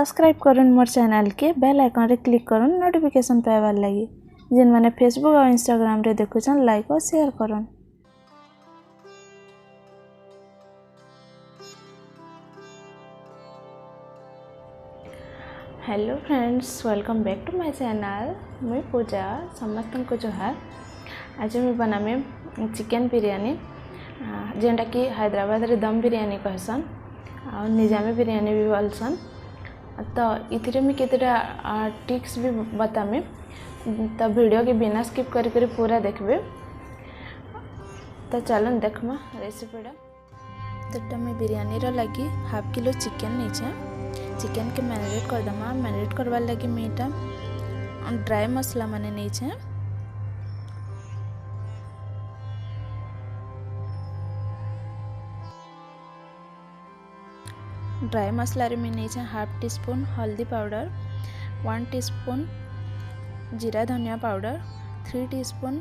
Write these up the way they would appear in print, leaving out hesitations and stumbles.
Subscribe करुन मोर channel के बेल आइकन रे क्लिक करुन नोटिफिकेशन पाइबार लगी जिन माने फेसबुक और इंस्टाग्राम रे देखुछन लाइक और शेयर करुन। Hello friends, welcome back to my channel. मुई पूजा समस्त को जोहार। आज मुई बनामे चिकन बिरयानी जेनटा कि हैदराबाद रे दम बिरयानी कहसन आ निजामी बिरयानी भी बोलसन। तो इथिरे में केतेटा टिप्स भी बतामे, तो वीडियो के बिना स्किप करी पूरा देखबे। तो चलन देखमा रेसिपीटा। तो मैं बिरयानी रो लगी हाफ किलो चिकन नीचे चिकन के मैरिनेट कर दमा। मैरिनेट करवार लगी मीटा ड्राई मसला माने नीचे ड्राई मसला रे में नीचे हाफ टी स्पून हल्दी पाउडर, 1 टीस्पून जीरा धनिया powder, 3 teaspoon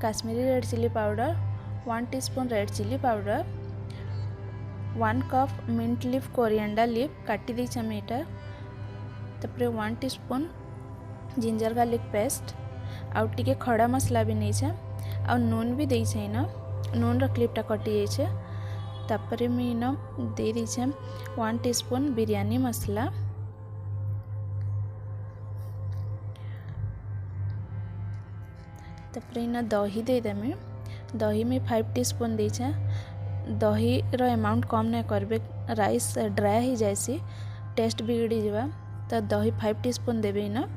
Kashmiri red chilli powder, 1 teaspoon red chilli powder, 1 cup mint leaf coriander leaf काटी दी चमेटा, तापर 1 टीस्पून जिंजर गार्लिक पेस्ट आउ टिके खड़ा मसला भी नहीं छे आ नून भी देई छे ना। नून रो क्लिपटा कटी जाई छे। तापर मी न दे दी छे 1 टीस्पून बिरयानी मसला, तापर न दही दे देमी। दही में 5 टीस्पून दे छे। दही रो अमाउंट कम नहीं करबे, राइस ड्राई हो जाएसी, टेस्ट बिगड़ी जावा। तो दही 5 टीस्पून देबे ना।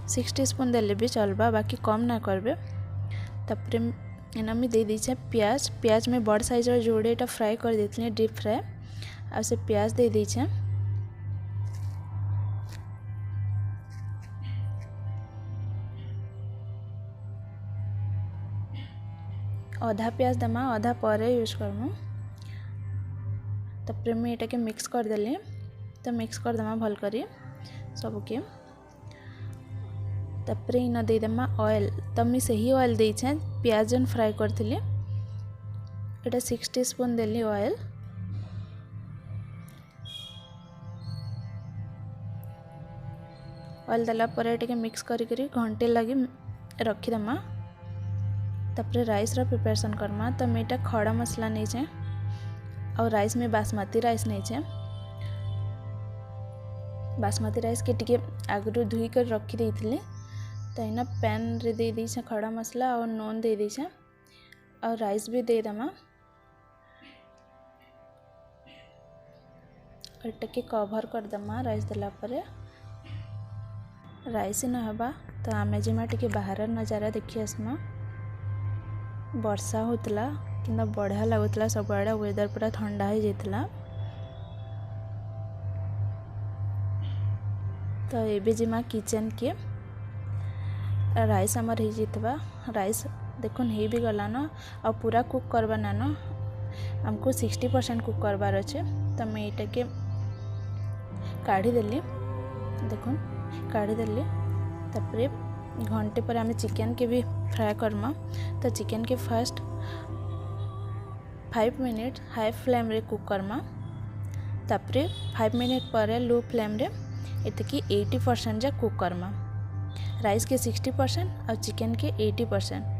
6 टीस्पून देले भी चलबा, बाकी कम ना करबे। तापर एना में दे दी छे प्याज। प्याज में बड़ साइज रो जोड़ेटा फ्राई कर देथले, डीप फ्राई। आ से प्याज दे दी छे। आधा प्याज दमा, आधा पर यूज करमु। तापर मैं एटा के मिक्स कर देली। तो मिक्स कर दमा भल करी सबके। तापर इन दे दमा ऑयल। तो मैं सही ऑयल दे छे प्याज जन फ्राई करथिली। एटा 6 टीस्पून देली ऑयल। ऑयल दला पर एटा के मिक्स करी घंटे लगी रखी दमा। तापर राइस रो प्रिपरेशन करमा। तो मैं एटा खड़ा मसला नहीं छे और राइस में बासमती राइस नहीं छे। बासमती राइस के टिके आगरू धुई कर रखी देइथिली। तो इना पैन रे दे दी छे खड़ा मसला और नून दे दी छे और राइस भी दे दमा। एटा के कवर कर दमा। राइस दला परे राइस न हबा। तो आमे जिमा टिके बाहर नजारा देखि आसमा। वर्षा होतला किंदा बढ़िया लगुतला, सब आड़े वेदर पूरा ठंडा हो जाइतला। तो एबे जिमा किचन के राइस हमर हो जाइतबा। राइस देखुन हे भी गला न और पूरा कुक करबा ना न, हमको 60% कुक करबार अच्छे। तो मैं एटा के काढ़ी देली, देखुन काढ़ी देली। तापर घंटे पर आमे चिकन के भी फ्राई करमा। तो चिकन के फर्स्ट 5 मिनट हाई फ्लेम रे कुक करमा। तापर 5 मिनट पर लो फ्लेम रे एते की 80% जा कुक करमा। राइस के 60% और चिकन के 80%।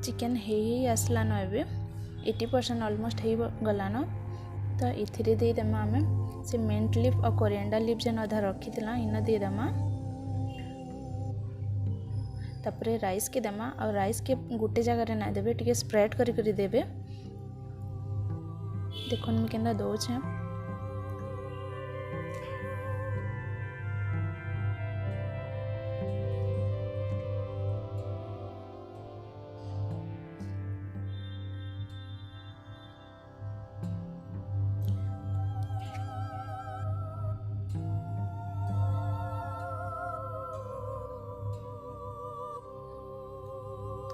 चिकन ही आसला न, एबे 80% ऑलमोस्ट ही गला न। तो इथिरे दे दमा आमे से मिंट लीफ और कोरिएंडर लीफ जेन अधा रखी थिला इन दे दमा। तापर राइस के दमा और राइस के गोटे जगह रे ना देबे, टिके स्प्रेड करी देबे। देखुन मैं केंदा दो छे।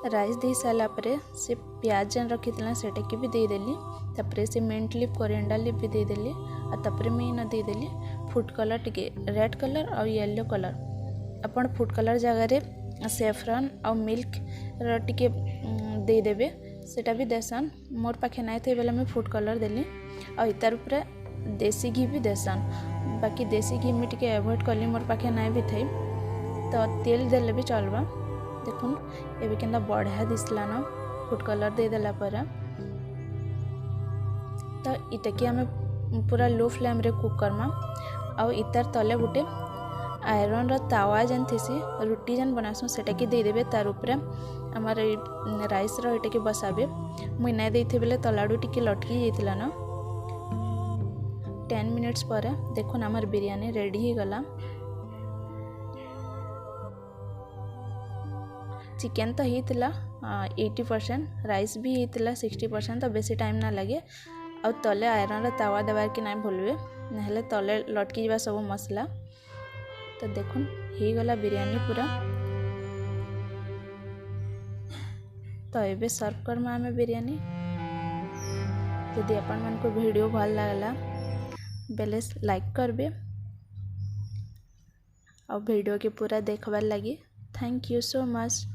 राइस दे सारा पर से प्याज जेन रखी सेटा की भी देदेली तापर से मिंट लीफ कोरिएंडर लीफ भी देदेली और मुझे देदेली फूड कलर टिके रेड कलर और येलो कलर अपन फूड कलर जगह सेफ्रन और मिल्क टिके देदेबे सेटा भी देसन मोर पाखे नाई थे बेले मैं फूड कलर देली और इतार ऊपर देसी घी भी देसन बाकी देसी घी मुझे टिके अवॉइड कली मोर पाखे नाई भी थे तो तेल देले भी चलबा देखुन एबे केनता बढ़िया दिसला न फूड कलर दे देला पर तो इटा कि आम पूरा लो फ्लेम रे कुक करमा आ इतार तले गोटे आयरन रो तावा जेन थीसी रुटी जेन बनासु सेटा कि दे देबे तार ऊपर आमर राइस रो एटा कि बसाबे मुई नाइ देइथे बेले तलाडू टिके लटकी जाइतिला न 10 मिनिट्स पर देखुन आमर बिरयानी रेडी ही गला। चिकेन तो होता 80% राइस भी होता 60% तो बेसी टाइम ना लगे और तले आयरन तावा देवार कि ना भूलबे ना तले लटकी जा सब मसला तो देखुन हो गला बिरयानी पूरा। तो ये सर्व करमा आम बिरयानी यदि आपण मन को वीडियो भल लगला बेले लाइक करबे और वीडियो के पूरा देखबार लगी थैंक यू सो मच।